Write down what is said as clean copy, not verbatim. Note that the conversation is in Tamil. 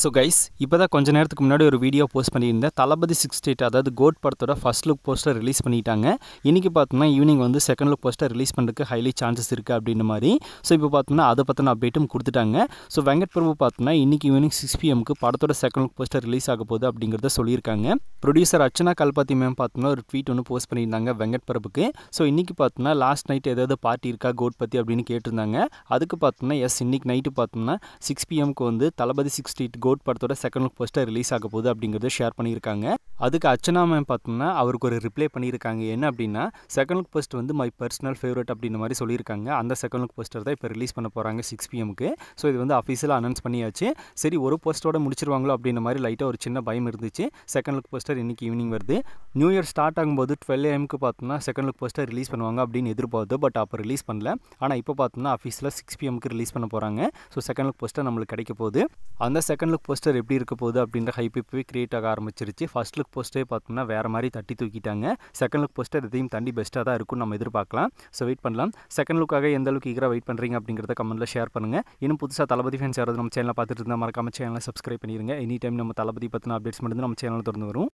ஸோ கைஸ் இப்போ தான் கொஞ்ச நேரத்துக்கு முன்னாடி ஒரு வீடியோ போஸ்ட் பண்ணியிருந்தேன். தளபதி 68 அதாவது கோட் படத்தோட ஃபர்ஸ்ட் லுக் போஸ்டர் ரிலீஸ் பண்ணிட்டாங்க. இன்றைக்கி பார்த்தோம்னா ஈவினிங் வந்து செகண்ட் லுக் போஸ்டர் ரிலீஸ் பண்ணுறதுக்கு ஹைலி சான்சஸ் இருக்குது அப்படின்ற மாதிரி. ஸோ இப்போ பார்த்தோம்னா அதை பற்றின அப்டேட்டும் கொடுத்துட்டாங்க. ஸோ வெங்கட் பிரபு பார்த்தோம்னா இன்றைக்கி ஈவினிங் 6 PM படத்தோட செகண்ட் லுக் போஸ்டர் ரிலீஸ் ஆக போகுது அப்படிங்கிறத சொல்லியிருக்காங்க. ப்ரொடியூசர் அர்ச்சனா கல்பாத்தி மேம் பார்த்தோம்னா ஒரு ட்வீட் ஒன்று போஸ்ட் பண்ணியிருந்தாங்க வெங்கட் பிரபுக்கு. ஸோ இன்றைக்கி பார்த்தோம்னா லாஸ்ட் நைட் ஏதாவது பார்ட்டி இருக்கா கோட் பற்றி அப்படின்னு கேட்டிருந்தாங்க. அதுக்கு பார்த்தோம்னா இன்றைக்கி நைட்டு பார்த்தோம்னா 6 PM வந்து தளபதி 68 கோட் படத்தோட செகண்ட் லுக் போஸ்டர் ரிலீஸ் ஆக போகுது அப்படிங்கிறத ஷேர் பண்ணியிருக்காங்க. அதுக்கு அர்ச்சனா மேம் பார்த்தோம்னா அவருக்கு ஒரு ரிப்ளை பண்ணியிருக்காங்க. என்ன அப்படின்னா செகண்ட் லுக் போஸ்ட் வந்து மை பர்சனல் ஃபேவரட் அப்படின்ற மாதிரி சொல்லியிருக்காங்க. அந்த செகண்ட் லுக் போஸ்டர் தான் இப்போ ரிலீஸ் பண்ண போகிறாங்க 6 PM. ஸோ இது வந்து அஃபீஷியலாக அனௌன்ஸ் பண்ணியாச்சு. சரி ஒரு போஸ்டரோட முடிச்சிருவாங்களோ அப்படின்ற மாதிரி லைட்டாக ஒரு சின்ன பயம் இருந்துச்சு. செகண்ட் லுக் போஸ்டர் இன்றைக்கி ஈவினிங் வருது. நியூ இயர் ஸ்டார்ட் ஆகும்போது 12 AM பார்த்தோம்னா செகண்ட் லுக் போஸ்டர் ரிலீஸ் பண்ணுவாங்க அப்படின்னு எதிர்பார்த்து பட் அப்போ ரிலீஸ் பண்ணல. ஆனால் இப்போ பார்த்தோம்னா அஃபீஷியலாக 6 PM ரிலீஸ் பண்ண போகிறாங்க. ஸோ செகண்ட் லுக் போஸ்டர் நம்மளுக்கு கிடைக்க போகுது. அந்த செகண்ட் லுக் போஸ்டர் எப்படி இருக்க போகுது அப்படின்ற ஹைப் இப்போவே கிரியேட் ஆக ஆரம்பிச்சிருச்சு. ஃபர்ஸ்ட் லுக் போஸ்டே பார்த்தோம்னா வேறு மாதிரி தட்டி தூக்கிட்டாங்க. செகண்ட் லுக் போஸ்டர் இதையும் தாண்டி பெஸ்ட்டாக தான் இருக்கும்னு நம்ம எதிர்பார்க்கலாம். ஸோ வெயிட் பண்ணலாம். செகண்ட் லுக்காக எந்த அளவுக்கு ஈகராக வெயிட் பண்ணுறீங்க அப்படிங்கிறத கமெண்ட்டில் ஷேர் பண்ணுங்கள். இன்னும் புதுசாக தளபதி ஃபேன்ஸ் யாராவது நம்ம சேனலை பார்த்துட்டு இருந்தால் மறக்காம சேனலை சப்ஸ்கிரைப் பண்ணிடுங்க. எனி டைம் நம்ம தளபதி பற்றின அப்டேட்ஸ் மட்டும் நம்ம சேனலில் திறந்து வரும்.